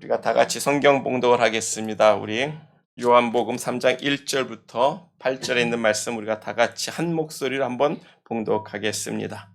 우리가 다 같이 성경 봉독을 하겠습니다. 우리 요한복음 3장 1절부터 8절에 있는 말씀 우리가 다 같이 한 목소리로 한번 봉독하겠습니다.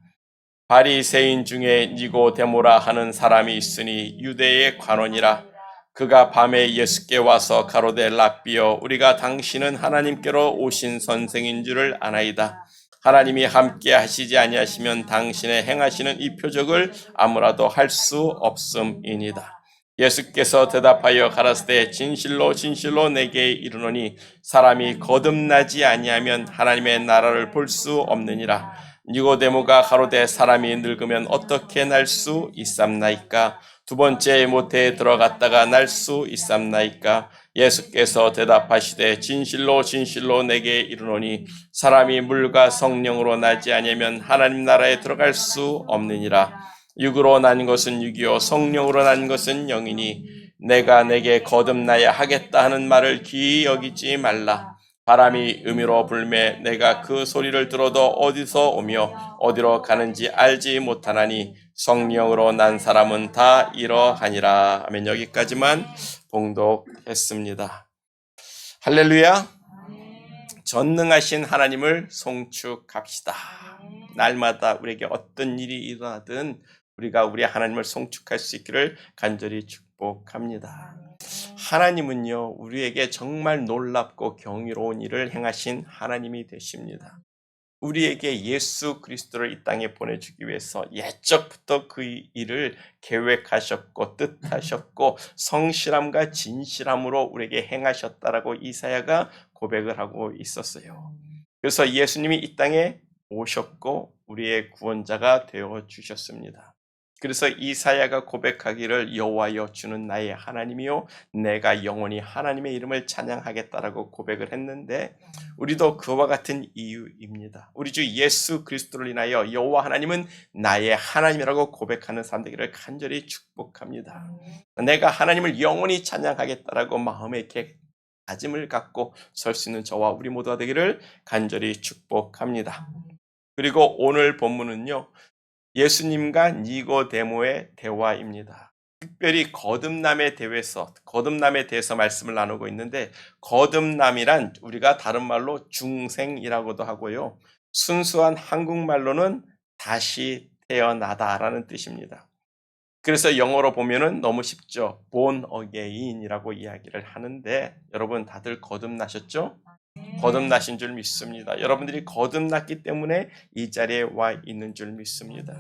바리새인 중에 니고데모라 하는 사람이 있으니 유대의 관원이라. 그가 밤에 예수께 와서 가로되 랍비여, 우리가 당신은 하나님께로 오신 선생인 줄을 아나이다. 하나님이 함께 하시지 아니하시면 당신의 행하시는 이 표적을 아무라도 할 수 없음이니이다. 예수께서 대답하여 가라사대 진실로 진실로 내게 이르노니 사람이 거듭나지 아니하면 하나님의 나라를 볼 수 없느니라. 니고데모가 가로되 사람이 늙으면 어떻게 날 수 있삼나이까? 두 번째 모태에 들어갔다가 날 수 있삼나이까? 예수께서 대답하시되 진실로 진실로 내게 이르노니 사람이 물과 성령으로 나지 아니하면 하나님 나라에 들어갈 수 없느니라. 육으로 난 것은 육이요 성령으로 난 것은 영이니 내가 내게 거듭나야 하겠다 하는 말을 귀히 여기지 말라. 바람이 음이로 불매 내가 그 소리를 들어도 어디서 오며 어디로 가는지 알지 못하나니 성령으로 난 사람은 다 이러하니라. 아멘. 여기까지만 봉독했습니다. 할렐루야. 전능하신 하나님을 송축합시다. 날마다 우리에게 어떤 일이 일어나든 우리가 우리 하나님을 송축할 수 있기를 간절히 축복합니다. 하나님은요, 우리에게 정말 놀랍고 경이로운 일을 행하신 하나님이 되십니다. 우리에게 예수 그리스도를 이 땅에 보내주기 위해서 옛적부터 그 일을 계획하셨고 뜻하셨고 성실함과 진실함으로 우리에게 행하셨다라고 이사야가 고백을 하고 있었어요. 그래서 예수님이 이 땅에 오셨고 우리의 구원자가 되어 주셨습니다. 그래서 이사야가 고백하기를 여호와여 주는 나의 하나님이요 내가 영원히 하나님의 이름을 찬양하겠다라고 고백을 했는데 우리도 그와 같은 이유입니다. 우리 주 예수 그리스도를 인하여 여호와 하나님은 나의 하나님이라고 고백하는 사람들을 간절히 축복합니다. 내가 하나님을 영원히 찬양하겠다라고 마음에 이렇게 다짐을 갖고 설 수 있는 저와 우리 모두가 되기를 간절히 축복합니다. 그리고 오늘 본문은요, 예수님과 니고데모의 대화입니다. 특별히 거듭남에 대해서 말씀을 나누고 있는데, 거듭남이란 우리가 다른 말로 중생이라고도 하고요, 순수한 한국말로는 다시 태어나다라는 뜻입니다. 그래서 영어로 보면은 너무 쉽죠. born again이라고 이야기를 하는데, 여러분 다들 거듭나셨죠? 거듭나신 줄 믿습니다. 여러분들이 거듭났기 때문에 이 자리에 와 있는 줄 믿습니다.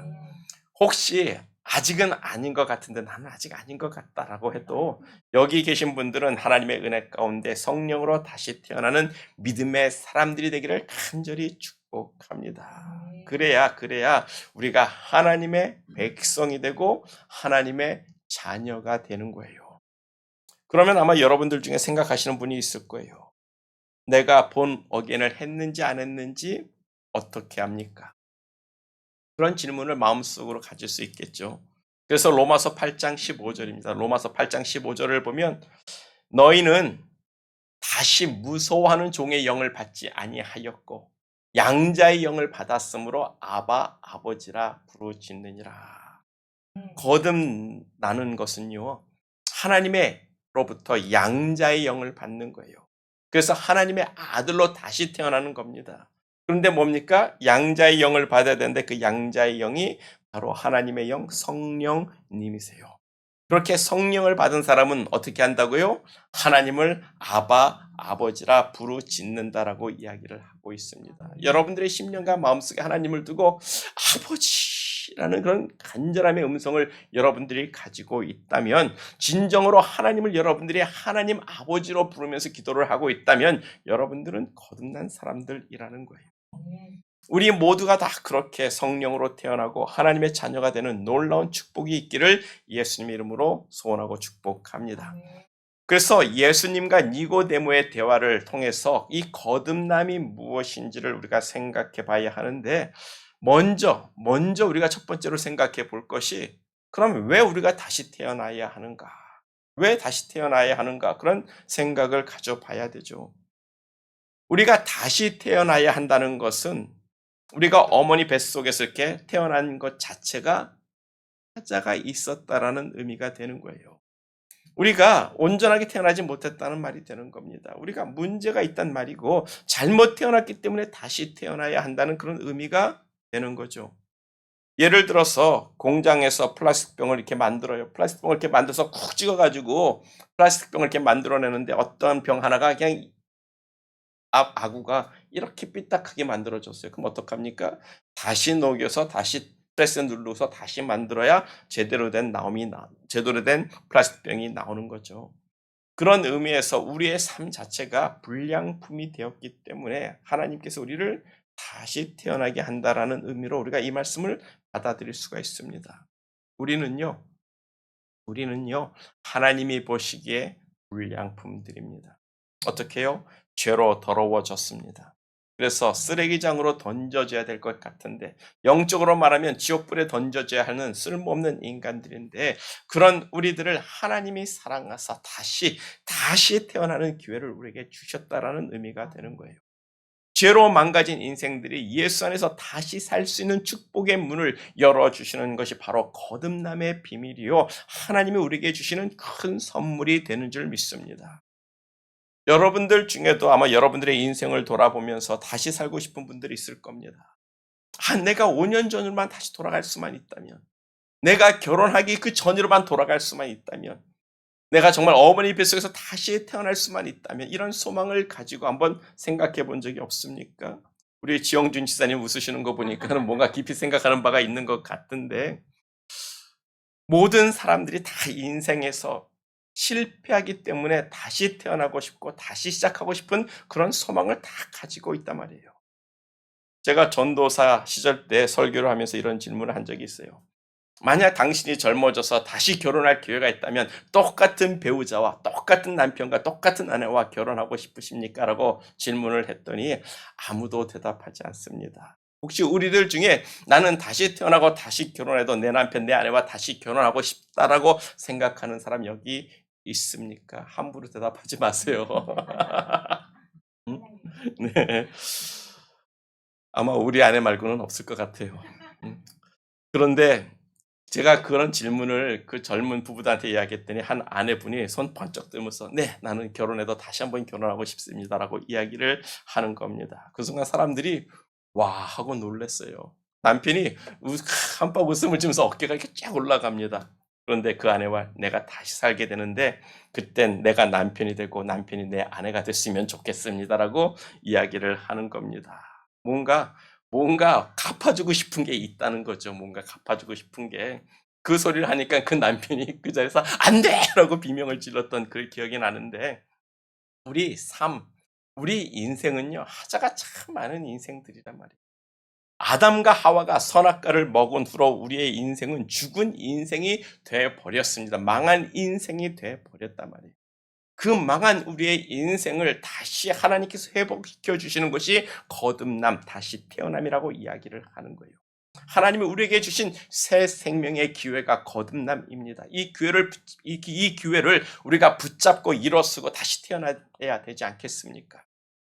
혹시 아직은 아닌 것 같은데 나는 아직 아닌 것 같다라고 해도 여기 계신 분들은 하나님의 은혜 가운데 성령으로 다시 태어나는 믿음의 사람들이 되기를 간절히 축복합니다. 그래야 우리가 하나님의 백성이 되고 하나님의 자녀가 되는 거예요. 그러면 아마 여러분들 중에 생각하시는 분이 있을 거예요. 내가 본 어게인을 했는지 안 했는지 어떻게 합니까? 그런 질문을 마음속으로 가질 수 있겠죠. 그래서 로마서 8장 15절입니다. 로마서 8장 15절을 보면 너희는 다시 무서워하는 종의 영을 받지 아니하였고 양자의 영을 받았으므로 아바 아버지라 부르짖느니라. 거듭나는 것은요, 하나님의로부터 양자의 영을 받는 거예요. 그래서 하나님의 아들로 다시 태어나는 겁니다. 그런데 뭡니까? 양자의 영을 받아야 되는데 그 양자의 영이 바로 하나님의 영, 성령님이세요. 그렇게 성령을 받은 사람은 어떻게 한다고요? 하나님을 아바, 아버지라 부르짖는다라고 이야기를 하고 있습니다. 여러분들의 심령과 마음속에 하나님을 두고 아버지라는 그런 간절함의 음성을 여러분들이 가지고 있다면, 진정으로 하나님을 여러분들이 하나님 아버지로 부르면서 기도를 하고 있다면 여러분들은 거듭난 사람들이라는 거예요. 우리 모두가 다 그렇게 성령으로 태어나고 하나님의 자녀가 되는 놀라운 축복이 있기를 예수님 이름으로 소원하고 축복합니다. 그래서 예수님과 니고데모의 대화를 통해서 이 거듭남이 무엇인지를 우리가 생각해 봐야 하는데, 먼저 우리가 첫 번째로 생각해 볼 것이, 그럼 왜 우리가 다시 태어나야 하는가? 왜 다시 태어나야 하는가? 그런 생각을 가져봐야 되죠. 우리가 다시 태어나야 한다는 것은 우리가 어머니 뱃속에서 이렇게 태어난 것 자체가 하자가 있었다라는 의미가 되는 거예요. 우리가 온전하게 태어나지 못했다는 말이 되는 겁니다. 우리가 문제가 있단 말이고 잘못 태어났기 때문에 다시 태어나야 한다는 그런 의미가 되는 거죠. 예를 들어서 공장에서 플라스틱 병을 이렇게 만들어요. 플라스틱 병을 이렇게 만들어서 쿡 찍어가지고 플라스틱 병을 이렇게 만들어내는데 어떤 병 하나가 그냥 앞 아구가 이렇게 삐딱하게 만들어졌어요. 그럼 어떡합니까? 다시 녹여서 다시 프레스 누르서 다시 만들어야 제대로 된 플라스틱 병이 나오는 거죠. 그런 의미에서 우리의 삶 자체가 불량품이 되었기 때문에 하나님께서 우리를 다시 태어나게 한다라는 의미로 우리가 이 말씀을 받아들일 수가 있습니다. 우리는요, 하나님이 보시기에 불량품들입니다. 어떻게요? 죄로 더러워졌습니다. 그래서 쓰레기장으로 던져져야 될 것 같은데, 영적으로 말하면 지옥불에 던져져야 하는 쓸모없는 인간들인데, 그런 우리들을 하나님이 사랑하사 다시 태어나는 기회를 우리에게 주셨다라는 의미가 되는 거예요. 죄로 망가진 인생들이 예수 안에서 다시 살 수 있는 축복의 문을 열어주시는 것이 바로 거듭남의 비밀이요, 하나님이 우리에게 주시는 큰 선물이 되는 줄 믿습니다. 여러분들 중에도 아마 여러분들의 인생을 돌아보면서 다시 살고 싶은 분들이 있을 겁니다. 내가 5년 전으로만 다시 돌아갈 수만 있다면, 내가 결혼하기 그 전으로만 돌아갈 수만 있다면, 내가 정말 어머니 뱃속에서 다시 태어날 수만 있다면, 이런 소망을 가지고 한번 생각해 본 적이 없습니까? 우리 지영준 지사님 웃으시는 거 보니까는 뭔가 깊이 생각하는 바가 있는 것 같은데, 모든 사람들이 다 인생에서 실패하기 때문에 다시 태어나고 싶고 다시 시작하고 싶은 그런 소망을 다 가지고 있단 말이에요. 제가 전도사 시절 때 설교를 하면서 이런 질문을 한 적이 있어요. 만약 당신이 젊어져서 다시 결혼할 기회가 있다면 똑같은 배우자와 똑같은 남편과 똑같은 아내와 결혼하고 싶으십니까? 라고 질문을 했더니 아무도 대답하지 않습니다. 혹시 우리들 중에 나는 다시 태어나고 다시 결혼해도 내 남편, 내 아내와 다시 결혼하고 싶다라고 생각하는 사람 여기 있습니까? 함부로 대답하지 마세요. 음? 네. 아마 우리 아내 말고는 없을 것 같아요. 그런데 제가 그런 질문을 그 젊은 부부들한테 이야기했더니 한 아내분이 손 번쩍 들면서 네, 나는 결혼해도 다시 한번 결혼하고 싶습니다라고 이야기를 하는 겁니다. 그 순간 사람들이 와 하고 놀랐어요. 남편이 한박 웃음을 지면서 어깨가 이렇게 쫙 올라갑니다. 그런데 그 아내와 내가 다시 살게 되는데 그땐 내가 남편이 되고 남편이 내 아내가 됐으면 좋겠습니다라고 이야기를 하는 겁니다. 뭔가 갚아주고 싶은 게 있다는 거죠. 뭔가 갚아주고 싶은 게. 그 소리를 하니까 그 남편이 그 자리에서 안 돼! 라고 비명을 질렀던 그 기억이 나는데, 우리 우리 인생은요, 하자가 참 많은 인생들이란 말이에요. 아담과 하와가 선악과를 먹은 후로 우리의 인생은 죽은 인생이 되어버렸습니다. 망한 인생이 되어버렸단 말이에요. 그 망한 우리의 인생을 다시 하나님께서 회복시켜 주시는 것이 거듭남, 다시 태어남이라고 이야기를 하는 거예요. 하나님이 우리에게 주신 새 생명의 기회가 거듭남입니다. 이 기회를 우리가 붙잡고 일어서고 다시 태어나야 되지 않겠습니까?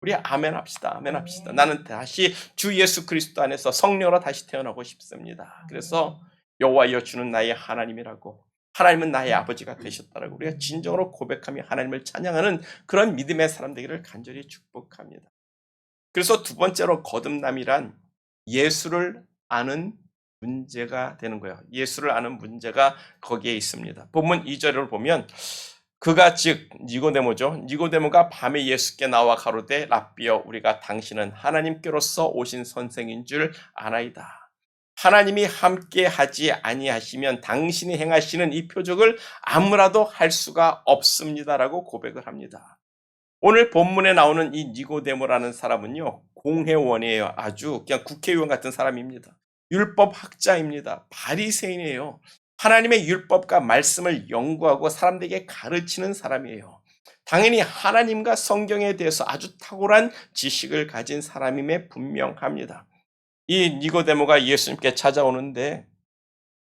우리 아멘 합시다. 아멘 합시다. 나는 다시 주 예수 그리스도 안에서 성령으로 다시 태어나고 싶습니다. 그래서 여호와여 주는 나의 하나님이라고, 하나님은 나의 아버지가 되셨다라고 우리가 진정으로 고백하며 하나님을 찬양하는 그런 믿음의 사람 되기를 간절히 축복합니다. 그래서 두 번째로 거듭남이란 예수를 아는 문제가 되는 거예요. 예수를 아는 문제가 거기에 있습니다. 본문 2절을 보면 그가 즉 니고데모죠. 니고데모가 밤에 예수께 나와 가로되 랍비여 우리가 당신은 하나님께로서 오신 선생인 줄 아나이다. 하나님이 함께 하지 아니하시면 당신이 행하시는 이 표적을 아무라도 할 수가 없습니다라고 고백을 합니다. 오늘 본문에 나오는 이 니고데모라는 사람은요, 공회원이에요. 아주 그냥 국회의원 같은 사람입니다. 율법 학자입니다. 바리새인이에요. 하나님의 율법과 말씀을 연구하고 사람들에게 가르치는 사람이에요. 당연히 하나님과 성경에 대해서 아주 탁월한 지식을 가진 사람임에 분명합니다. 이 니고데모가 예수님께 찾아오는데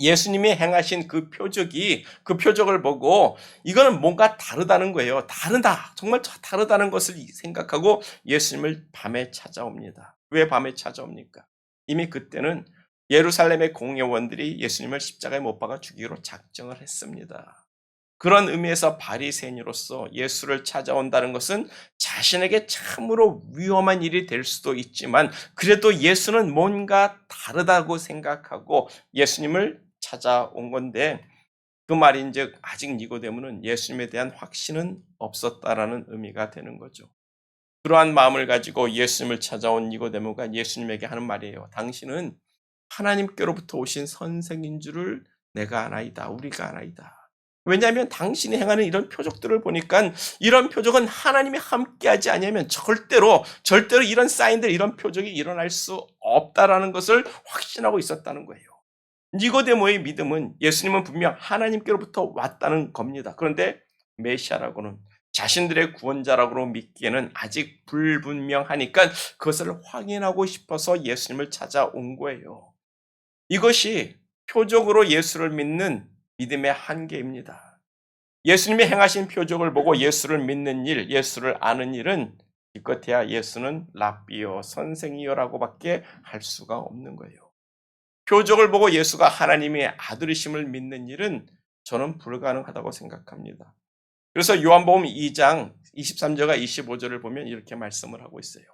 예수님이 행하신 그 표적을 보고 이거는 뭔가 다르다는 거예요. 다르다. 정말 다르다는 것을 생각하고 예수님을 밤에 찾아옵니다. 왜 밤에 찾아옵니까? 이미 그때는 예루살렘의 공회원들이 예수님을 십자가에 못 박아 죽이기로 작정을 했습니다. 그런 의미에서 바리새인으로서 예수를 찾아온다는 것은 자신에게 참으로 위험한 일이 될 수도 있지만 그래도 예수는 뭔가 다르다고 생각하고 예수님을 찾아온 건데 그 말인즉 아직 니고데모는 예수님에 대한 확신은 없었다라는 의미가 되는 거죠. 그러한 마음을 가지고 예수님을 찾아온 니고데모가 예수님에게 하는 말이에요. 당신은 하나님께로부터 오신 선생인 줄을 내가 아나이다. 우리가 아나이다. 왜냐하면 당신이 행하는 이런 표적들을 보니까 이런 표적은 하나님이 함께하지 아니하면 절대로 이런 사인들, 이런 표적이 일어날 수 없다라는 것을 확신하고 있었다는 거예요. 니고데모의 믿음은 예수님은 분명 하나님께로부터 왔다는 겁니다. 그런데 메시아라고는 자신들의 구원자라고 믿기에는 아직 불분명하니까 그것을 확인하고 싶어서 예수님을 찾아온 거예요. 이것이 표적으로 예수를 믿는 믿음의 한계입니다. 예수님이 행하신 표적을 보고 예수를 믿는 일, 예수를 아는 일은 기껏해야 예수는 랍비요, 선생이요라고밖에 할 수가 없는 거예요. 표적을 보고 예수가 하나님의 아들이심을 믿는 일은 저는 불가능하다고 생각합니다. 그래서 요한복음 2장 23절과 25절을 보면 이렇게 말씀을 하고 있어요.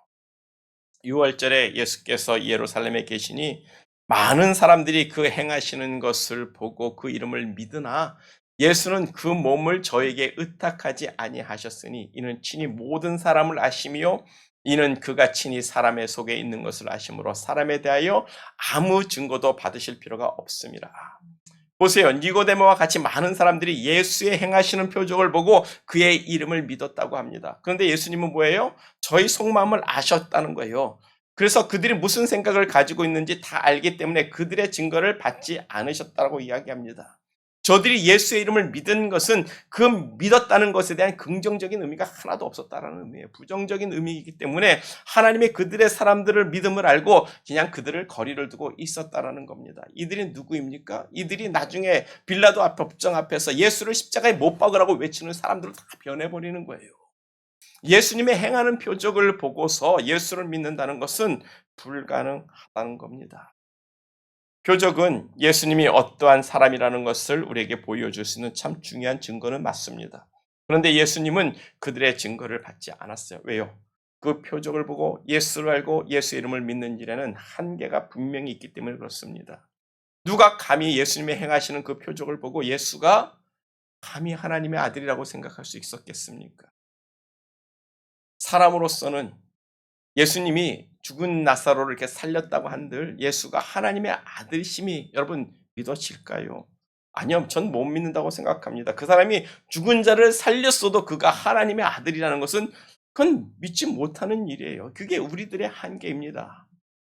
6월절에 예수께서 예루살렘에 계시니 많은 사람들이 그 행하시는 것을 보고 그 이름을 믿으나 예수는 그 몸을 저에게 의탁하지 아니하셨으니 이는 친히 모든 사람을 아시며 이는 그가 친히 사람의 속에 있는 것을 아심으로 사람에 대하여 아무 증거도 받으실 필요가 없습니다. 보세요. 니고데모와 같이 많은 사람들이 예수의 행하시는 표적을 보고 그의 이름을 믿었다고 합니다. 그런데 예수님은 뭐예요? 저희 속마음을 아셨다는 거예요. 그래서 그들이 무슨 생각을 가지고 있는지 다 알기 때문에 그들의 증거를 받지 않으셨다고 이야기합니다. 저들이 예수의 이름을 믿은 것은 그 믿었다는 것에 대한 긍정적인 의미가 하나도 없었다는 의미예요. 부정적인 의미이기 때문에 하나님의 그들의 사람들을 믿음을 알고 그냥 그들을 거리를 두고 있었다라는 겁니다. 이들이 누구입니까? 이들이 나중에 빌라도 앞 법정 앞에서 예수를 십자가에 못 박으라고 외치는 사람들을 다 변해버리는 거예요. 예수님의 행하는 표적을 보고서 예수를 믿는다는 것은 불가능하다는 겁니다. 표적은 예수님이 어떠한 사람이라는 것을 우리에게 보여줄 수 있는 참 중요한 증거는 맞습니다. 그런데 예수님은 그들의 증거를 받지 않았어요. 왜요? 그 표적을 보고 예수를 알고 예수 이름을 믿는 일에는 한계가 분명히 있기 때문에 그렇습니다. 누가 감히 예수님이 행하시는 그 표적을 보고 예수가 감히 하나님의 아들이라고 생각할 수 있었겠습니까? 사람으로서는 예수님이 죽은 나사로를 이렇게 살렸다고 한들 예수가 하나님의 아들이심이 여러분 믿어질까요? 아니요, 전 못 믿는다고 생각합니다. 그 사람이 죽은 자를 살렸어도 그가 하나님의 아들이라는 것은 그건 믿지 못하는 일이에요. 그게 우리들의 한계입니다.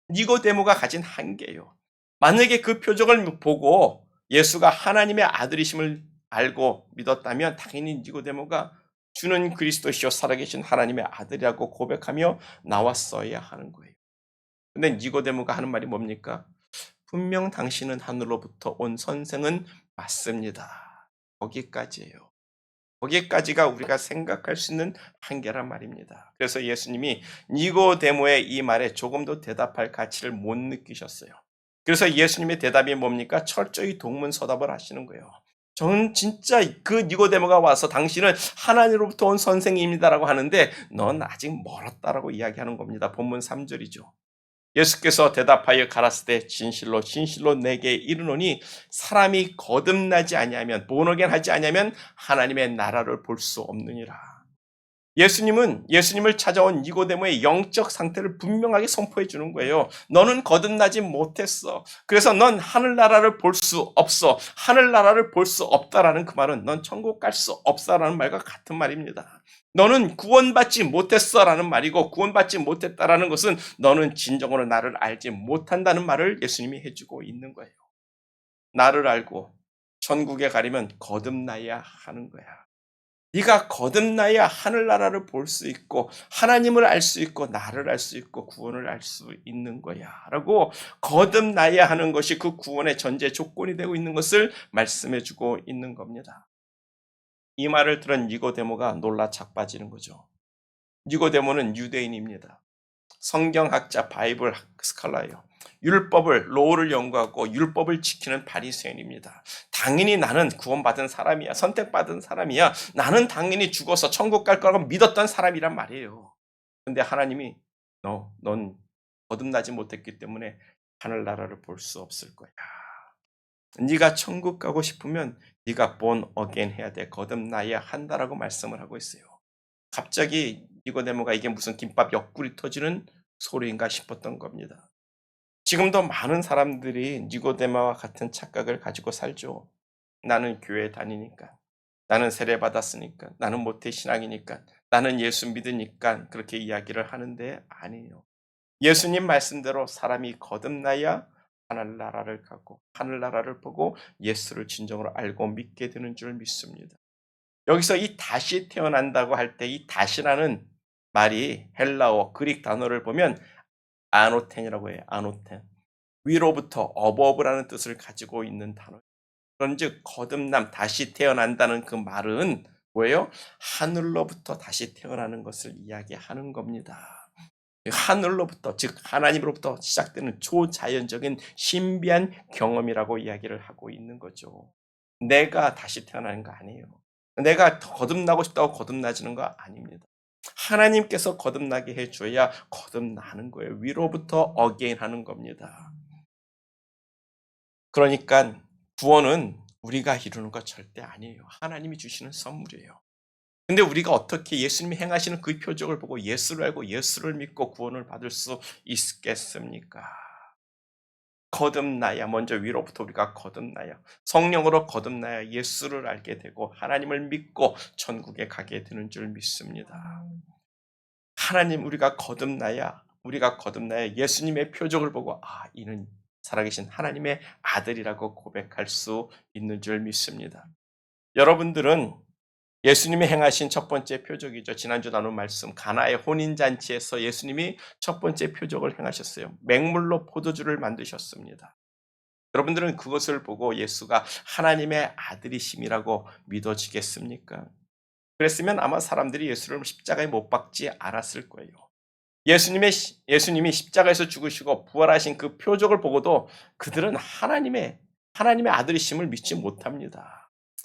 니고데모가 가진 한계예요. 만약에 그 표적을 보고 예수가 하나님의 아들이심을 알고 믿었다면 당연히 니고데모가 주는 그리스도시요 살아계신 하나님의 아들이라고 고백하며 나왔어야 하는 거예요. 근데 니고데모가 하는 말이 뭡니까? 분명 당신은 하늘로부터 온 선생은 맞습니다. 거기까지예요. 거기까지가 우리가 생각할 수 있는 한계란 말입니다. 그래서 예수님이 니고데모의 이 말에 조금도 대답할 가치를 못 느끼셨어요. 그래서 예수님의 대답이 뭡니까? 철저히 동문서답을 하시는 거예요. 저는 진짜 그 니고데모가 와서 당신은 하나님으로부터 온 선생님이다라고 하는데 넌 아직 멀었다라고 이야기하는 겁니다. 본문 3절이죠. 예수께서 대답하여 가라사대 진실로 진실로 내게 이르노니 사람이 거듭나지 아니하면 본어겐 하지 아니하면 하나님의 나라를 볼 수 없느니라. 예수님은 예수님을 찾아온 니고데모의 영적 상태를 분명하게 선포해 주는 거예요. 너는 거듭나지 못했어. 그래서 넌 하늘나라를 볼 수 없어. 하늘나라를 볼 수 없다라는 그 말은 넌 천국 갈 수 없다라는 말과 같은 말입니다. 너는 구원받지 못했어라는 말이고 구원받지 못했다라는 것은 너는 진정으로 나를 알지 못한다는 말을 예수님이 해주고 있는 거예요. 나를 알고 천국에 가려면 거듭나야 하는 거야. 네가 거듭나야 하늘나라를 볼 수 있고 하나님을 알 수 있고 나를 알 수 있고 구원을 알 수 있는 거야 라고 거듭나야 하는 것이 그 구원의 전제 조건이 되고 있는 것을 말씀해주고 있는 겁니다. 이 말을 들은 니고데모가 놀라 자빠지는 거죠. 니고데모는 유대인입니다. 성경학자 바이블 스칼라예요. 로를 연구하고 율법을 지키는 바리새인입니다. 당연히 나는 구원받은 사람이야. 선택받은 사람이야. 나는 당연히 죽어서 천국 갈 거라고 믿었던 사람이란 말이에요. 근데 하나님이 넌 거듭나지 못했기 때문에 하늘나라를 볼 수 없을 거야. 네가 천국 가고 싶으면 네가 born again 해야 돼. 거듭나야 한다라고 말씀을 하고 있어요. 갑자기 니고데모가 이게 무슨 김밥 옆구리 터지는 소리인가 싶었던 겁니다. 지금도 많은 사람들이 니고데모와 같은 착각을 가지고 살죠. 나는 교회 다니니까, 나는 세례 받았으니까, 나는 모태신앙이니까, 나는 예수 믿으니까 그렇게 이야기를 하는데 아니에요. 예수님 말씀대로 사람이 거듭나야 하늘나라를 가고 하늘나라를 보고 예수를 진정으로 알고 믿게 되는 줄 믿습니다. 여기서 이 다시 태어난다고 할 때 이 다시라는 말이 헬라어 그릭 단어를 보면 아노텐이라고 해요. 아노텐. 위로부터 어버브라는 뜻을 가지고 있는 단어. 그런즉 거듭남, 다시 태어난다는 그 말은 뭐예요? 하늘로부터 다시 태어나는 것을 이야기하는 겁니다. 하늘로부터, 즉 하나님으로부터 시작되는 초자연적인 신비한 경험이라고 이야기를 하고 있는 거죠. 내가 다시 태어나는 거 아니에요. 내가 거듭나고 싶다고 거듭나지는 거 아닙니다. 하나님께서 거듭나게 해줘야 거듭나는 거예요. 위로부터 again 하는 겁니다. 그러니까 구원은 우리가 이루는 것 절대 아니에요. 하나님이 주시는 선물이에요. 근데 우리가 어떻게 예수님이 행하시는 그 표적을 보고 예수를 알고 예수를 믿고 구원을 받을 수 있겠습니까? 거듭나야, 먼저 위로부터 우리가 거듭나야, 성령으로 거듭나야 예수를 알게 되고 하나님을 믿고 천국에 가게 되는 줄 믿습니다. 우리가 거듭나야 예수님의 표적을 보고 이는 살아계신 하나님의 아들이라고 고백할 수 있는 줄 믿습니다. 여러분들은 예수님이 행하신 첫 번째 표적이죠. 지난주 나눈 말씀 가나의 혼인잔치에서 예수님이 첫 번째 표적을 행하셨어요. 맹물로 포도주를 만드셨습니다. 여러분들은 그것을 보고 예수가 하나님의 아들이심이라고 믿어지겠습니까? 그랬으면 아마 사람들이 예수를 십자가에 못 박지 않았을 거예요. 예수님이 십자가에서 죽으시고 부활하신 그 표적을 보고도 그들은 하나님의 아들이심을 믿지 못합니다.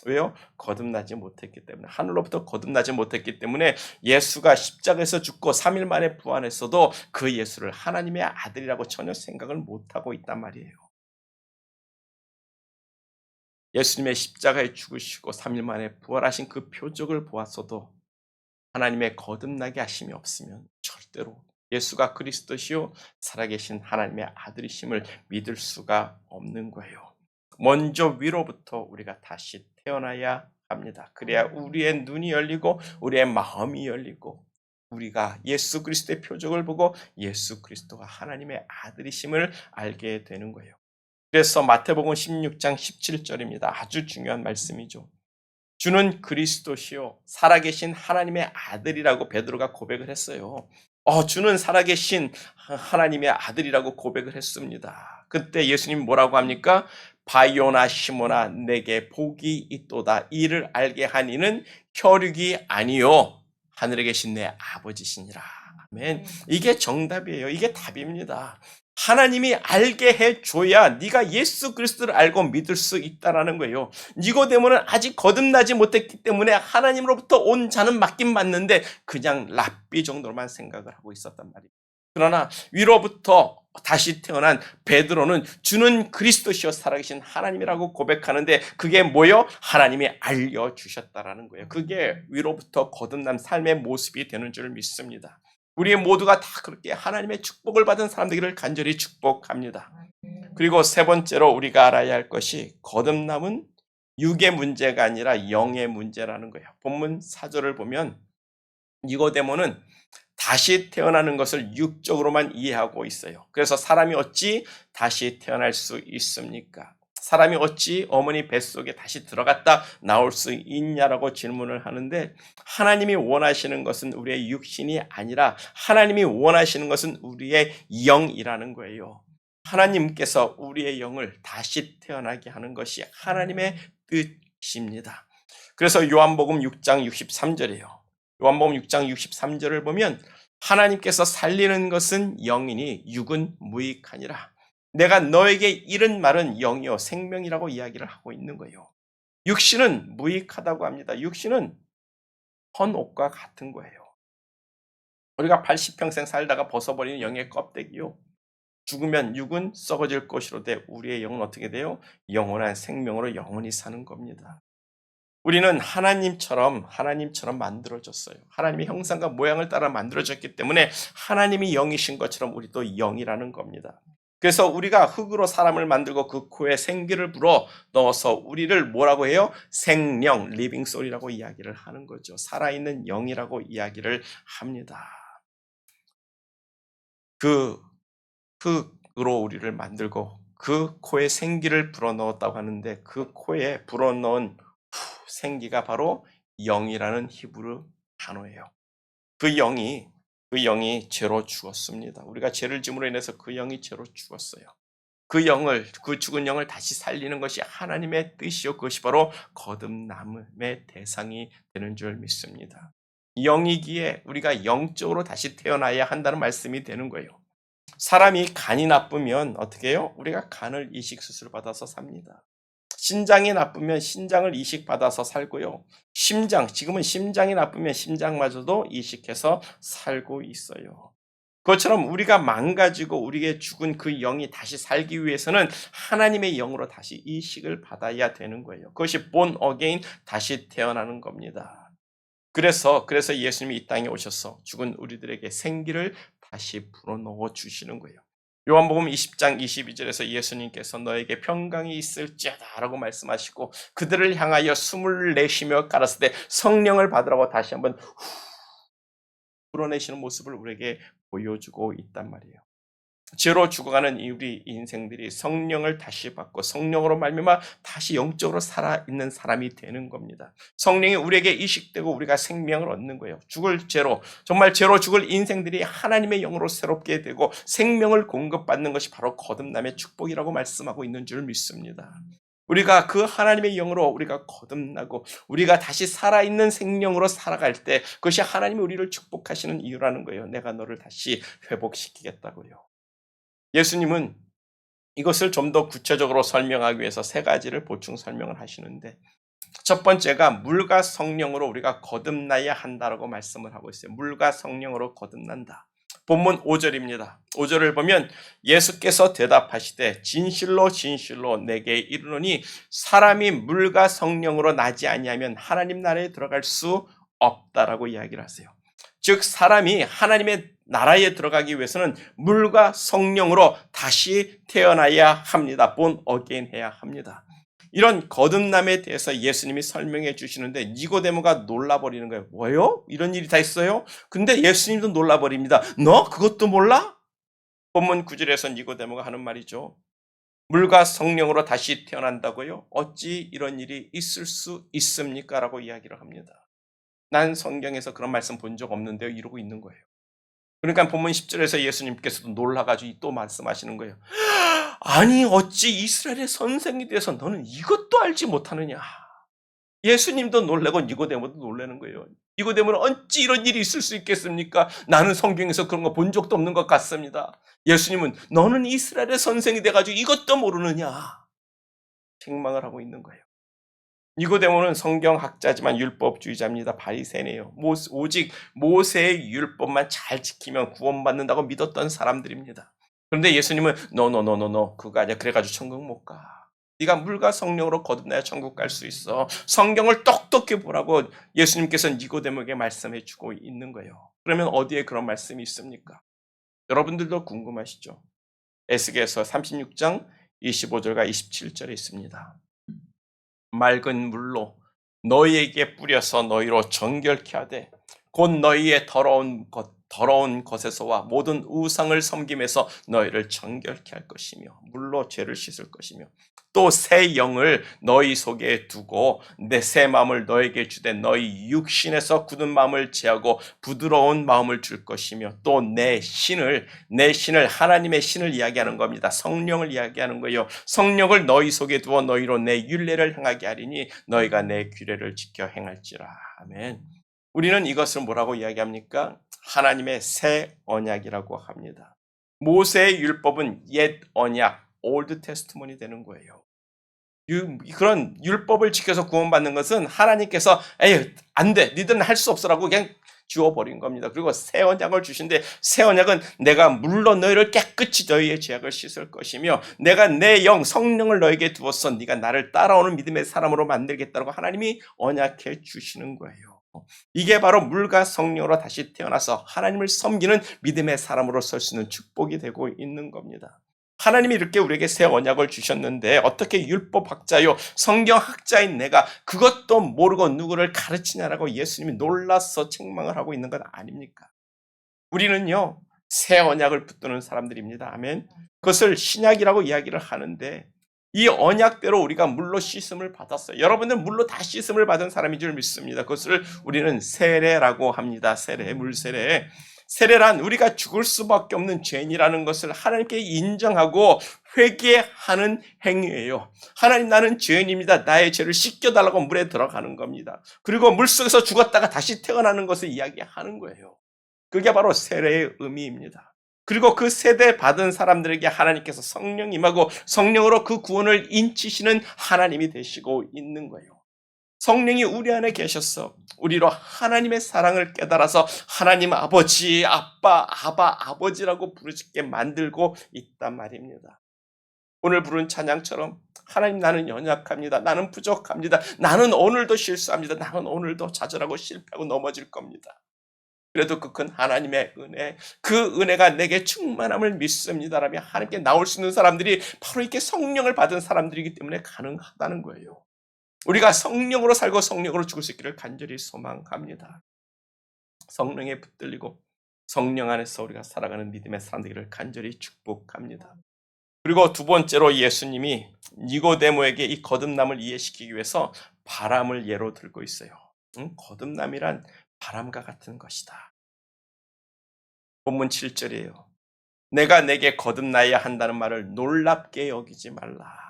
왜요? 거듭나지 못했기 때문에, 하늘로부터 거듭나지 못했기 때문에 예수가 십자가에서 죽고 3일 만에 부활했어도 그 예수를 하나님의 아들이라고 전혀 생각을 못하고 있단 말이에요. 예수님의 십자가에 죽으시고 3일 만에 부활하신 그 표적을 보았어도 하나님의 거듭나게 하심이 없으면 절대로 예수가 그리스도시요 살아계신 하나님의 아들이심을 믿을 수가 없는 거예요. 먼저 위로부터 우리가 다시 태어나야 합니다. 그래야 우리의 눈이 열리고 우리의 마음이 열리고 우리가 예수 그리스도의 표적을 보고 예수 그리스도가 하나님의 아들이심을 알게 되는 거예요. 그래서 마태복음 16장 17절입니다. 아주 중요한 말씀이죠. 주는 그리스도시요 살아계신 하나님의 아들이라고 베드로가 고백을 했어요. 주는 살아계신 하나님의 아들이라고 고백을 했습니다. 그때 예수님 뭐라고 합니까? 바요나 시모나 내게 복이 있도다. 이를 알게 한 이는 혈육이 아니요 하늘에 계신 내 아버지시니라. 아멘. 이게 정답이에요. 이게 답입니다. 하나님이 알게 해줘야 네가 예수 그리스도를 알고 믿을 수 있다는 거예요. 니고데모는 아직 거듭나지 못했기 때문에 하나님으로부터 온 자는 맡긴 받는데 그냥 랍비 정도로만 생각을 하고 있었단 말이에요. 그러나 위로부터 다시 태어난 베드로는 주는 그리스도시요 살아계신 하나님이라고 고백하는데 그게 뭐요? 하나님이 알려주셨다라는 거예요. 그게 위로부터 거듭난 삶의 모습이 되는 줄 믿습니다. 우리 모두가 다 그렇게 하나님의 축복을 받은 사람들을 간절히 축복합니다. 그리고 세 번째로 우리가 알아야 할 것이 거듭남은 육의 문제가 아니라 영의 문제라는 거예요. 본문 4절을 보면 니고데모는 다시 태어나는 것을 육적으로만 이해하고 있어요. 그래서 사람이 어찌 다시 태어날 수 있습니까? 사람이 어찌 어머니 뱃속에 다시 들어갔다 나올 수 있냐라고 질문을 하는데 하나님이 원하시는 것은 우리의 육신이 아니라 하나님이 원하시는 것은 우리의 영이라는 거예요. 하나님께서 우리의 영을 다시 태어나게 하는 것이 하나님의 뜻입니다. 그래서 요한복음 6장 63절이에요. 요한복음 6장 63절을 보면 하나님께서 살리는 것은 영이니 육은 무익하니라. 내가 너에게 이른 말은 영이요 생명이라고 이야기를 하고 있는 거예요. 육신은 무익하다고 합니다. 육신은 헌 옷과 같은 거예요. 우리가 80평생 살다가 벗어버리는 영의 껍데기요. 죽으면 육은 썩어질 것이로되 우리의 영은 어떻게 돼요? 영원한 생명으로 영원히 사는 겁니다. 우리는 하나님처럼 만들어졌어요. 하나님의 형상과 모양을 따라 만들어졌기 때문에 하나님이 영이신 것처럼 우리도 영이라는 겁니다. 그래서 우리가 흙으로 사람을 만들고 그 코에 생기를 불어 넣어서 우리를 뭐라고 해요? 생령, 리빙 소리라고 이야기를 하는 거죠. 살아있는 영이라고 이야기를 합니다. 그 흙으로 우리를 만들고 그 코에 생기를 불어넣었다고 하는데 그 코에 불어넣은 생기가 바로 영이라는 히브리 단어예요. 그 영이 죄로 죽었습니다. 우리가 죄를 지음으로 인해서 그 영이 죄로 죽었어요. 그 죽은 영을 다시 살리는 것이 하나님의 뜻이요. 그것이 바로 거듭남의 대상이 되는 줄 믿습니다. 영이기에 우리가 영적으로 다시 태어나야 한다는 말씀이 되는 거예요. 사람이 간이 나쁘면 어떻게 해요? 우리가 간을 이식 수술 받아서 삽니다. 신장이 나쁘면 신장을 이식받아서 살고요. 지금은 심장이 나쁘면 심장마저도 이식해서 살고 있어요. 그것처럼 우리가 망가지고 우리의 죽은 그 영이 다시 살기 위해서는 하나님의 영으로 다시 이식을 받아야 되는 거예요. 그것이 born again, 다시 태어나는 겁니다. 그래서 예수님이 이 땅에 오셔서 죽은 우리들에게 생기를 다시 불어넣어 주시는 거예요. 요한복음 20장 22절에서 예수님께서 너에게 평강이 있을지어다 라고 말씀하시고 그들을 향하여 숨을 내쉬며 가라사대 성령을 받으라고 다시 한번 불어내시는 모습을 우리에게 보여주고 있단 말이에요. 죄로 죽어가는 우리 인생들이 성령을 다시 받고 성령으로 말미암아 다시 영적으로 살아있는 사람이 되는 겁니다. 성령이 우리에게 이식되고 우리가 생명을 얻는 거예요. 정말 죄로 죽을 인생들이 하나님의 영으로 새롭게 되고 생명을 공급받는 것이 바로 거듭남의 축복이라고 말씀하고 있는 줄 믿습니다. 우리가 그 하나님의 영으로 우리가 거듭나고 우리가 다시 살아있는 생명으로 살아갈 때 그것이 하나님이 우리를 축복하시는 이유라는 거예요. 내가 너를 다시 회복시키겠다고요. 예수님은 이것을 좀 더 구체적으로 설명하기 위해서 세 가지를 보충 설명을 하시는데 첫 번째가 물과 성령으로 우리가 거듭나야 한다라고 말씀을 하고 있어요. 물과 성령으로 거듭난다. 본문 5절입니다. 5절을 보면 예수께서 대답하시되 진실로 진실로 내게 이르노니 사람이 물과 성령으로 나지 아니하면 하나님 나라에 들어갈 수 없다라고 이야기를 하세요. 즉 사람이 하나님의 나라에 들어가기 위해서는 물과 성령으로 다시 태어나야 합니다. born again 해야 합니다. 이런 거듭남에 대해서 예수님이 설명해 주시는데 니고데모가 놀라버리는 거예요. 뭐요? 이런 일이 다 있어요? 근데 예수님도 놀라버립니다. 너 그것도 몰라? 본문 9절에서 니고데모가 하는 말이죠. 물과 성령으로 다시 태어난다고요? 어찌 이런 일이 있을 수 있습니까? 라고 이야기를 합니다. 난 성경에서 그런 말씀 본 적 없는데요. 이러고 있는 거예요. 그러니까 본문 10절에서 예수님께서도 놀라가지고 또 말씀하시는 거예요. 아니 어찌 이스라엘의 선생이 돼서 너는 이것도 알지 못하느냐. 예수님도 놀라고 니고데모도 놀라는 거예요. 니고데모는 어찌 이런 일이 있을 수 있겠습니까? 나는 성경에서 그런 거 본 적도 없는 것 같습니다. 예수님은 너는 이스라엘의 선생이 돼가지고 이것도 모르느냐. 책망을 하고 있는 거예요. 니고데모는 성경학자지만 율법주의자입니다. 바리새인이에요. 오직 모세의 율법만 잘 지키면 구원받는다고 믿었던 사람들입니다. 그런데 예수님은 노 그거 아니야. 그래가지고 천국 못 가. 네가 물과 성령으로 거듭나야 천국 갈 수 있어. 성경을 똑똑히 보라고 예수님께서 니고데모에게 말씀해 주고 있는 거예요. 그러면 어디에 그런 말씀이 있습니까? 여러분들도 궁금하시죠? 에스겔서 36장 25절과 27절에 있습니다. 맑은 물로 너희에게 뿌려서 너희로 정결케 하되 곧 너희의 더러운 것에서와 모든 우상을 섬김에서 너희를 정결케 할 것이며 물로 죄를 씻을 것이며 또 새 영을 너희 속에 두고 내 새 마음을 너에게 주되 너희 육신에서 굳은 마음을 제하고 부드러운 마음을 줄 것이며 또 내 신을 하나님의 신을 이야기하는 겁니다. 성령을 이야기하는 거예요. 성령을 너희 속에 두어 너희로 내 율례를 행하게 하리니 너희가 내 규례를 지켜 행할지라. 아멘. 우리는 이것을 뭐라고 이야기합니까? 하나님의 새 언약이라고 합니다. 모세의 율법은 옛 언약, 올드 테스트먼이 되는 거예요. 그런 율법을 지켜서 구원받는 것은 하나님께서 에이 안 돼, 니들은 할 수 없어라고 그냥 주어버린 겁니다. 그리고 새 언약을 주신데 새 언약은 내가 물로 너희를 깨끗이 너희의 죄악을 씻을 것이며 내가 내 영 성령을 너에게 두어서 네가 나를 따라오는 믿음의 사람으로 만들겠다고 하나님이 언약해 주시는 거예요. 이게 바로 물과 성령으로 다시 태어나서 하나님을 섬기는 믿음의 사람으로 설 수 있는 축복이 되고 있는 겁니다. 하나님이 이렇게 우리에게 새 언약을 주셨는데 어떻게 율법학자요 성경학자인 내가 그것도 모르고 누구를 가르치냐라고 예수님이 놀라서 책망을 하고 있는 건 아닙니까? 우리는요 새 언약을 붙드는 사람들입니다. 아멘. 그것을 신약이라고 이야기를 하는데 이 언약대로 우리가 물로 씻음을 받았어요. 여러분들 물로 다 씻음을 받은 사람인 줄 믿습니다. 그것을 우리는 세례라고 합니다. 세례, 물세례. 세례란 우리가 죽을 수밖에 없는 죄인이라는 것을 하나님께 인정하고 회개하는 행위예요. 하나님 나는 죄인입니다. 나의 죄를 씻겨달라고 물에 들어가는 겁니다. 그리고 물속에서 죽었다가 다시 태어나는 것을 이야기하는 거예요. 그게 바로 세례의 의미입니다. 그리고 그 세대 받은 사람들에게 하나님께서 성령 임하고 성령으로 그 구원을 인치시는 하나님이 되시고 있는 거예요. 성령이 우리 안에 계셔서 우리로 하나님의 사랑을 깨달아서 하나님 아버지, 아빠, 아버지라고 부르짖게 만들고 있단 말입니다. 오늘 부른 찬양처럼 하나님 나는 연약합니다. 나는 부족합니다. 나는 오늘도 실수합니다. 나는 오늘도 좌절하고 실패하고 넘어질 겁니다. 그래도 그 큰 하나님의 은혜, 그 은혜가 내게 충만함을 믿습니다라며 하나님께 나올 수 있는 사람들이 바로 이렇게 성령을 받은 사람들이기 때문에 가능하다는 거예요. 우리가 성령으로 살고 성령으로 죽을 수 있기를 간절히 소망합니다. 성령에 붙들리고 성령 안에서 우리가 살아가는 믿음의 사람들을 간절히 축복합니다. 그리고 두 번째로 예수님이 니고데모에게 이 거듭남을 이해시키기 위해서 바람을 예로 들고 있어요. 거듭남이란 바람과 같은 것이다. 본문 7절이에요. 내가 내게 거듭나야 한다는 말을 놀랍게 여기지 말라.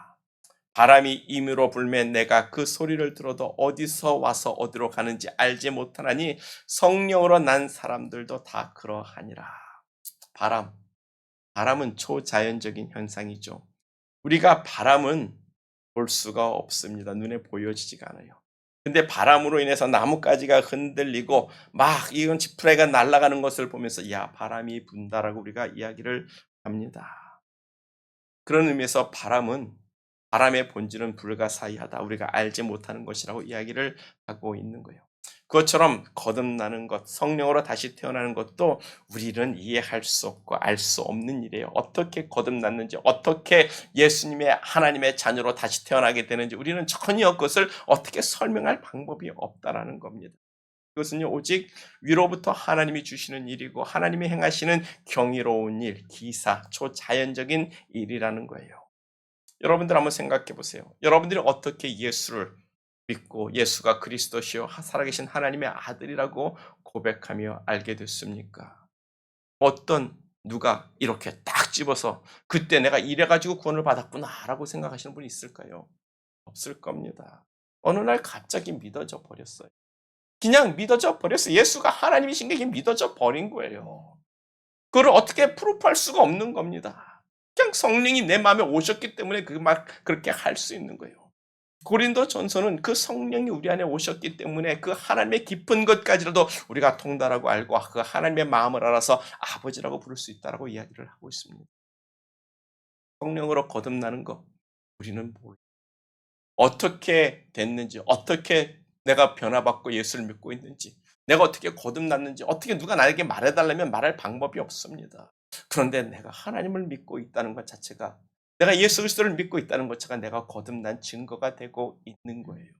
바람이 임으로 불면 내가 그 소리를 들어도 어디서 와서 어디로 가는지 알지 못하나니 성령으로 난 사람들도 다 그러하니라. 바람은 초자연적인 현상이죠. 우리가 바람은 볼 수가 없습니다. 눈에 보여지지가 않아요. 근데 바람으로 인해서 나뭇가지가 흔들리고 막 이건 지푸라기가 날아가는 것을 보면서 야 바람이 분다라고 우리가 이야기를 합니다. 그런 의미에서 바람의 본질은 불가사의하다. 우리가 알지 못하는 것이라고 이야기를 하고 있는 거예요. 그것처럼 거듭나는 것, 성령으로 다시 태어나는 것도 우리는 이해할 수 없고 알 수 없는 일이에요. 어떻게 거듭났는지, 어떻게 예수님의 하나님의 자녀로 다시 태어나게 되는지 우리는 전혀 그것을 어떻게 설명할 방법이 없다라는 겁니다. 그것은요 오직 위로부터 하나님이 주시는 일이고 하나님이 행하시는 경이로운 일, 기사, 초자연적인 일이라는 거예요. 여러분들 한번 생각해 보세요. 여러분들이 어떻게 예수를 믿고 예수가 그리스도시요 살아계신 하나님의 아들이라고 고백하며 알게 됐습니까? 누가 이렇게 딱 집어서 그때 내가 이래가지고 구원을 받았구나라고 생각하시는 분이 있을까요? 없을 겁니다. 어느 날 갑자기 믿어져 버렸어요. 그냥 믿어져 버렸어요. 예수가 하나님이신 게 그냥 믿어져 버린 거예요. 그걸 어떻게 프루프할 수가 없는 겁니다. 그냥 성령이 내 마음에 오셨기 때문에 그렇게 할 수 있는 거예요. 고린도전서는 그 성령이 우리 안에 오셨기 때문에 그 하나님의 깊은 것까지라도 우리가 통달하고 알고 그 하나님의 마음을 알아서 아버지라고 부를 수 있다라고 이야기를 하고 있습니다. 성령으로 거듭나는 것 우리는 몰라요. 어떻게 됐는지, 어떻게 내가 변화받고 예수를 믿고 있는지, 내가 어떻게 거듭났는지, 어떻게 누가 나에게 말해달라면 말할 방법이 없습니다. 그런데 내가 하나님을 믿고 있다는 것 자체가, 내가 예수 그리스도를 믿고 있다는 것 자체가 내가 거듭난 증거가 되고 있는 거예요.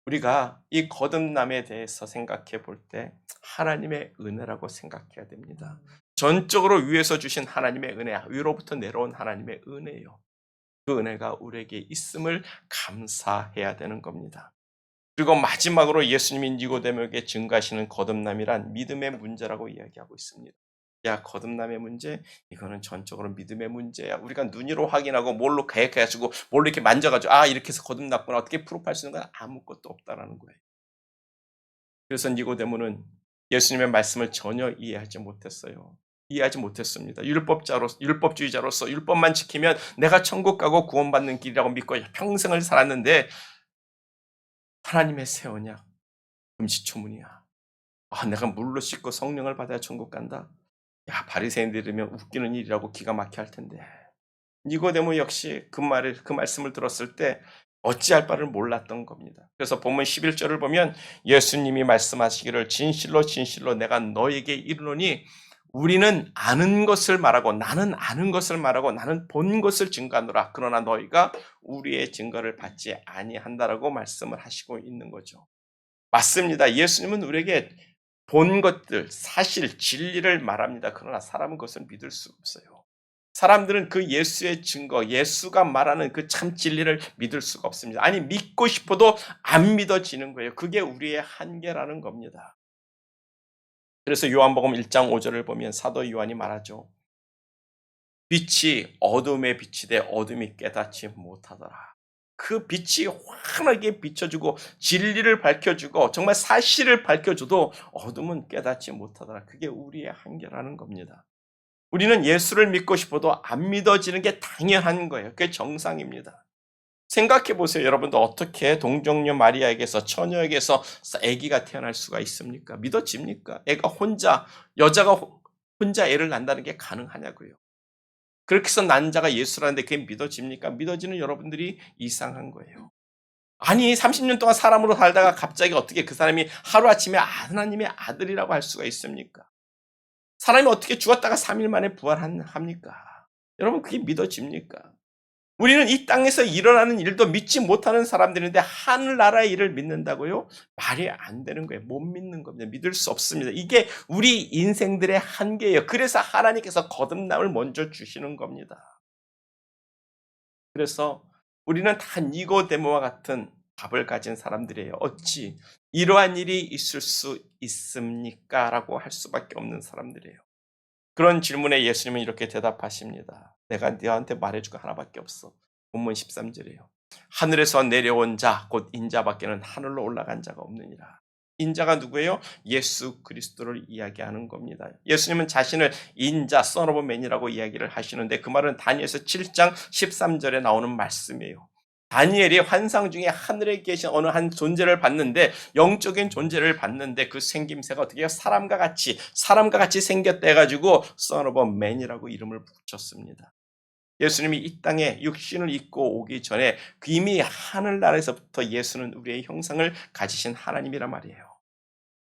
우리가 이 거듭남에 대해서 생각해 볼 때 하나님의 은혜라고 생각해야 됩니다. 전적으로 위에서 주신 하나님의 은혜, 위로부터 내려온 하나님의 은혜예요. 그 은혜가 우리에게 있음을 감사해야 되는 겁니다. 그리고 마지막으로 예수님이 니고데모에게 증가하시는 거듭남이란 믿음의 문제라고 이야기하고 있습니다. 야, 거듭남의 문제? 이거는 전적으로 믿음의 문제야. 우리가 눈으로 확인하고 뭘로 계획해가지고 뭘로 이렇게 만져가지고 이렇게 해서 거듭났구나 어떻게 프로프할 수 있는 건 아무것도 없다라는 거예요. 그래서 니고데모는 예수님의 말씀을 전혀 이해하지 못했어요. 이해하지 못했습니다. 율법주의자로서 율법만 지키면 내가 천국 가고 구원받는 길이라고 믿고 평생을 살았는데 하나님의 새 언약, 금시초문이야. 내가 물로 씻고 성령을 받아야 천국 간다. 야, 바리새인들이면 웃기는 일이라고 기가 막혀 할 텐데. 니고데모 역시 그 말씀을 들었을 때 어찌할 바를 몰랐던 겁니다. 그래서 본문 11절을 보면 예수님이 말씀하시기를 진실로 진실로 내가 너에게 이르노니 우리는 아는 것을 말하고 나는 아는 것을 말하고 나는 본 것을 증거하노라. 그러나 너희가 우리의 증거를 받지 아니한다라고 말씀을 하시고 있는 거죠. 맞습니다. 예수님은 우리에게 본 것들, 사실, 진리를 말합니다. 그러나 사람은 그것을 믿을 수 없어요. 사람들은 그 예수의 증거, 예수가 말하는 그 참 진리를 믿을 수가 없습니다. 아니, 믿고 싶어도 안 믿어지는 거예요. 그게 우리의 한계라는 겁니다. 그래서 요한복음 1장 5절을 보면 사도 요한이 말하죠. 빛이 어둠에 비치되 어둠이 깨닫지 못하더라. 그 빛이 환하게 비춰주고 진리를 밝혀주고 정말 사실을 밝혀줘도 어둠은 깨닫지 못하더라. 그게 우리의 한계라는 겁니다. 우리는 예수를 믿고 싶어도 안 믿어지는 게 당연한 거예요. 그게 정상입니다. 생각해 보세요. 여러분도 어떻게 동정녀 마리아에게서 처녀에게서 아기가 태어날 수가 있습니까? 믿어집니까? 여자가 혼자 애를 낳는다는 게 가능하냐고요. 그렇게 해서 난 자가 예수라는데 그게 믿어집니까? 믿어지는 여러분들이 이상한 거예요. 아니 30년 동안 사람으로 살다가 갑자기 어떻게 그 사람이 하루아침에 하나님의 아들이라고 할 수가 있습니까? 사람이 어떻게 죽었다가 3일 만에 부활합니까? 여러분 그게 믿어집니까? 우리는 이 땅에서 일어나는 일도 믿지 못하는 사람들인데 하늘나라의 일을 믿는다고요? 말이 안 되는 거예요. 못 믿는 겁니다. 믿을 수 없습니다. 이게 우리 인생들의 한계예요. 그래서 하나님께서 거듭남을 먼저 주시는 겁니다. 그래서 우리는 다 니고데모와 같은 답을 가진 사람들이에요. 어찌 이러한 일이 있을 수 있습니까? 라고 할 수밖에 없는 사람들이에요. 그런 질문에 예수님은 이렇게 대답하십니다. 내가 너한테 말해줄 거 하나밖에 없어. 본문 13절이에요. 하늘에서 내려온 자, 곧 인자밖에는 하늘로 올라간 자가 없느니라. 인자가 누구예요? 예수 그리스도를 이야기하는 겁니다. 예수님은 자신을 인자, Son of Man이라고 이야기를 하시는데 그 말은 다니엘서 7장 13절에 나오는 말씀이에요. 다니엘이 환상 중에 하늘에 계신 어느 한 존재를 봤는데 영적인 존재를 봤는데 그 생김새가 어떻게 해요? 사람과 같이 생겼다 해가지고 Son of Man이라고 이름을 붙였습니다. 예수님이 이 땅에 육신을 입고 오기 전에 이미 하늘나라에서부터 예수는 우리의 형상을 가지신 하나님이란 말이에요.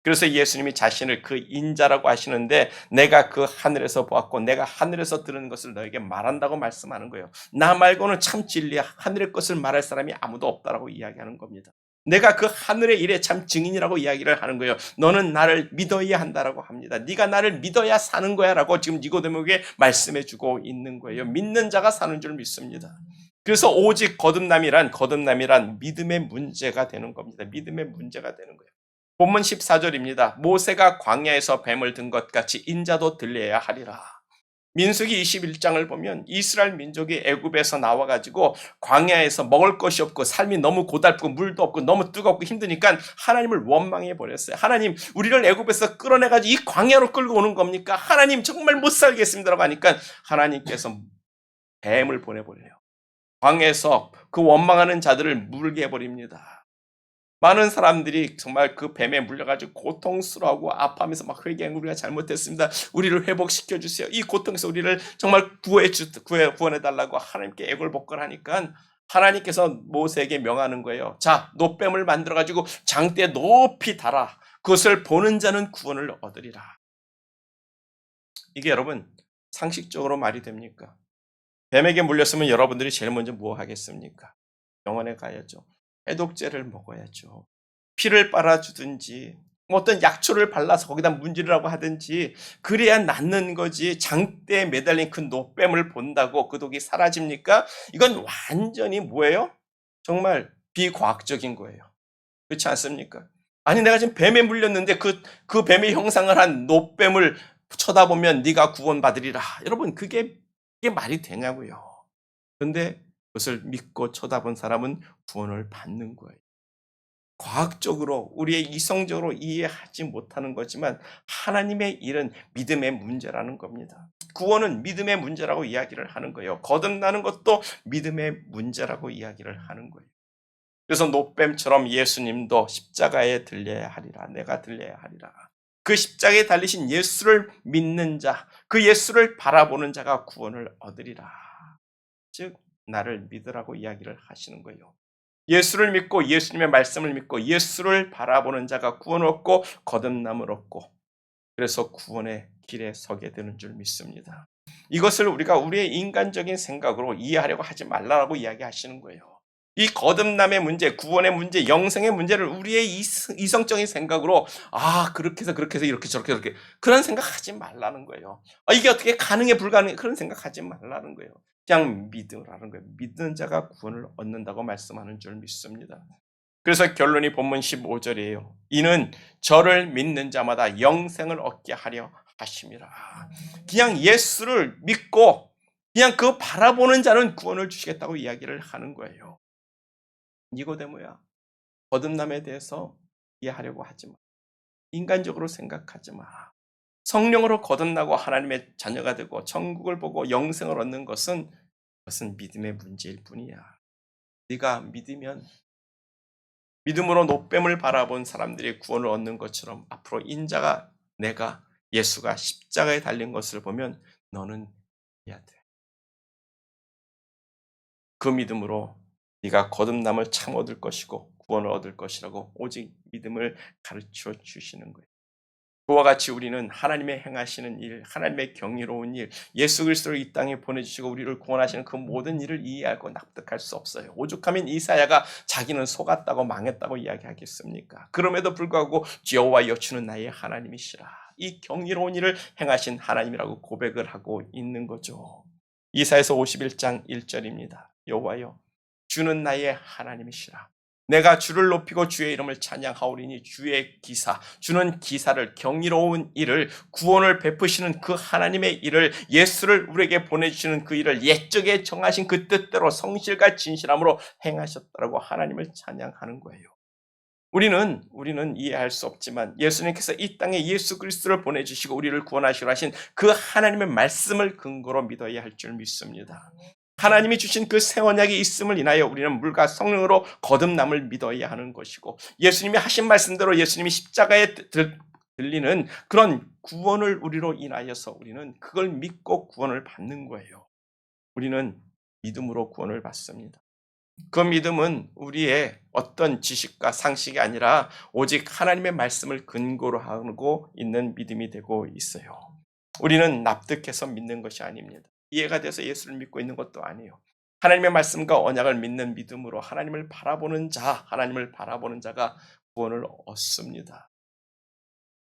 그래서 예수님이 자신을 그 인자라고 하시는데 내가 그 하늘에서 보았고 내가 하늘에서 들은 것을 너에게 말한다고 말씀하는 거예요. 나 말고는 참 진리야. 하늘의 것을 말할 사람이 아무도 없다라고 이야기하는 겁니다. 내가 그 하늘의 일에 참 증인이라고 이야기를 하는 거예요. 너는 나를 믿어야 한다라고 합니다. 네가 나를 믿어야 사는 거야 라고 지금 니고데모에게 말씀해 주고 있는 거예요. 믿는 자가 사는 줄 믿습니다. 그래서 오직 거듭남이란 믿음의 문제가 되는 겁니다. 믿음의 문제가 되는 거예요. 본문 14절입니다. 모세가 광야에서 뱀을 든 것 같이 인자도 들려야 하리라. 민수기 21장을 보면 이스라엘 민족이 애굽에서 나와가지고 광야에서 먹을 것이 없고 삶이 너무 고달프고 물도 없고 너무 뜨겁고 힘드니까 하나님을 원망해 버렸어요. 하나님 우리를 애굽에서 끌어내가지고 이 광야로 끌고 오는 겁니까? 하나님 정말 못 살겠습니다라고 하니까 하나님께서 뱀을 보내버려요. 광야에서 그 원망하는 자들을 물게 해버립니다. 많은 사람들이 정말 그 뱀에 물려가지고 고통스러워하고 아파하면서 막 회개하고 우리가 잘못했습니다. 우리를 회복시켜 주세요. 이 고통에서 우리를 정말 구원해달라고 하나님께 애걸복걸하니까 하나님께서 모세에게 명하는 거예요. 자, 노뱀을 만들어가지고 장대에 높이 달아. 그것을 보는 자는 구원을 얻으리라. 이게 여러분 상식적으로 말이 됩니까? 뱀에게 물렸으면 여러분들이 제일 먼저 뭐 하겠습니까? 병원에 가야죠. 해독제를 먹어야죠. 피를 빨아주든지 어떤 약초를 발라서 거기다 문지르라고 하든지 그래야 낫는 거지. 장대에 매달린 그 노뱀을 본다고 그 독이 사라집니까? 이건 완전히 뭐예요? 정말 비과학적인 거예요. 그렇지 않습니까? 아니 내가 지금 뱀에 물렸는데 그 뱀의 형상을 한 노뱀을 쳐다보면 네가 구원받으리라. 여러분 그게 말이 되냐고요. 그런데 그것을 믿고 쳐다본 사람은 구원을 받는 거예요. 과학적으로 우리의 이성적으로 이해하지 못하는 거지만 하나님의 일은 믿음의 문제라는 겁니다. 구원은 믿음의 문제라고 이야기를 하는 거예요. 거듭나는 것도 믿음의 문제라고 이야기를 하는 거예요. 그래서 노뱀처럼 예수님도 십자가에 들려야 하리라. 내가 들려야 하리라. 그 십자가에 달리신 예수를 믿는 자, 그 예수를 바라보는 자가 구원을 얻으리라. 즉 나를 믿으라고 이야기를 하시는 거예요. 예수를 믿고 예수님의 말씀을 믿고 예수를 바라보는 자가 구원을 얻고 거듭남을 얻고 그래서 구원의 길에 서게 되는 줄 믿습니다. 이것을 우리가 우리의 인간적인 생각으로 이해하려고 하지 말라고 이야기하시는 거예요. 이 거듭남의 문제, 구원의 문제, 영생의 문제를 우리의 이성적인 생각으로 그렇게 해서 이렇게 저렇게 그런 생각하지 말라는 거예요. 이게 어떻게 가능해 불가능해 그런 생각하지 말라는 거예요. 그냥 믿으라는 거예요. 믿는 자가 구원을 얻는다고 말씀하는 줄 믿습니다. 그래서 결론이 본문 15절이에요. 이는 저를 믿는 자마다 영생을 얻게 하려 하심이라. 그냥 예수를 믿고 그냥 그 바라보는 자는 구원을 주시겠다고 이야기를 하는 거예요. 니고데모야, 거듭남에 대해서 이해하려고 하지 마. 인간적으로 생각하지 마. 성령으로 거듭나고 하나님의 자녀가 되고 천국을 보고 영생을 얻는 것은 믿음의 문제일 뿐이야. 네가 믿으면 믿음으로 노뱀을 바라본 사람들이 구원을 얻는 것처럼 앞으로 인자가 내가 예수가 십자가에 달린 것을 보면 너는 해야 돼. 그 믿음으로 네가 거듭남을 참 얻을 것이고 구원을 얻을 것이라고 오직 믿음을 가르쳐 주시는 거예요. 그와 같이 우리는 하나님의 행하시는 일, 하나님의 경이로운 일, 예수 그리스도를 이 땅에 보내주시고 우리를 구원하시는 그 모든 일을 이해하고 납득할 수 없어요. 오죽하면 이사야가 자기는 속았다고 망했다고 이야기하겠습니까? 그럼에도 불구하고 여호와 여주는 나의 하나님이시라. 이 경이로운 일을 행하신 하나님이라고 고백을 하고 있는 거죠. 이사야서 51장 1절입니다. 여호와여, 주는 나의 하나님이시라. 내가 주를 높이고 주의 이름을 찬양하오리니 주의 기사, 주는 기사를 경이로운 일을 구원을 베푸시는 그 하나님의 일을 예수를 우리에게 보내주시는 그 일을 옛적에 정하신 그 뜻대로 성실과 진실함으로 행하셨다라고 하나님을 찬양하는 거예요. 우리는 이해할 수 없지만 예수님께서 이 땅에 예수 그리스도를 보내주시고 우리를 구원하시려 하신 그 하나님의 말씀을 근거로 믿어야 할 줄 믿습니다. 하나님이 주신 그 새 언약이 있음을 인하여 우리는 물과 성령으로 거듭남을 믿어야 하는 것이고 예수님이 하신 말씀대로 예수님이 십자가에 들리는 그런 구원을 우리로 인하여서 우리는 그걸 믿고 구원을 받는 거예요. 우리는 믿음으로 구원을 받습니다. 그 믿음은 우리의 어떤 지식과 상식이 아니라 오직 하나님의 말씀을 근거로 하고 있는 믿음이 되고 있어요. 우리는 납득해서 믿는 것이 아닙니다. 이해가 돼서 예수를 믿고 있는 것도 아니에요. 하나님의 말씀과 언약을 믿는 믿음으로 하나님을 바라보는 자가 구원을 얻습니다.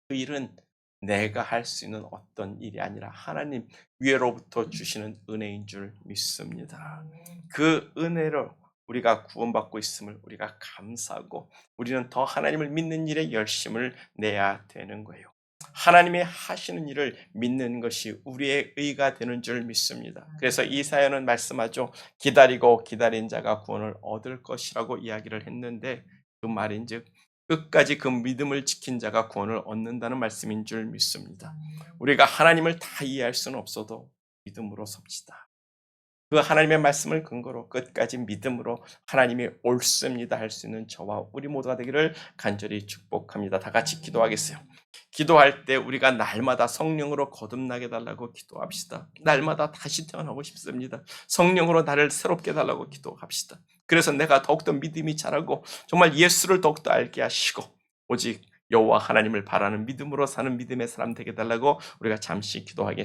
그 일은 내가 할 수 있는 어떤 일이 아니라 하나님 위로부터 주시는 은혜인 줄 믿습니다. 그 은혜로 우리가 구원받고 있음을 우리가 감사하고 우리는 더 하나님을 믿는 일에 열심을 내야 되는 거예요. 하나님이 하시는 일을 믿는 것이 우리의 의가 되는 줄 믿습니다. 그래서 이사야는 말씀하죠. 기다리고 기다린 자가 구원을 얻을 것이라고 이야기를 했는데 그 말인즉 끝까지 그 믿음을 지킨 자가 구원을 얻는다는 말씀인 줄 믿습니다. 우리가 하나님을 다 이해할 수는 없어도 믿음으로 섭시다. 그 하나님의 말씀을 근거로 끝까지 믿음으로 하나님이 옳습니다 할 수 있는 저와 우리 모두가 되기를 간절히 축복합니다. 다 같이 기도하겠어요. 기도할 때 우리가 날마다 성령으로 거듭나게 달라고 기도합시다. 날마다 다시 태어나고 싶습니다. 성령으로 나를 새롭게 달라고 기도합시다. 그래서 내가 더욱더 믿음이 자라고 정말 예수를 더욱더 알게 하시고 오직 여호와 하나님을 바라는 믿음으로 사는 믿음의 사람 되게 달라고 우리가 잠시 기도하겠습니다.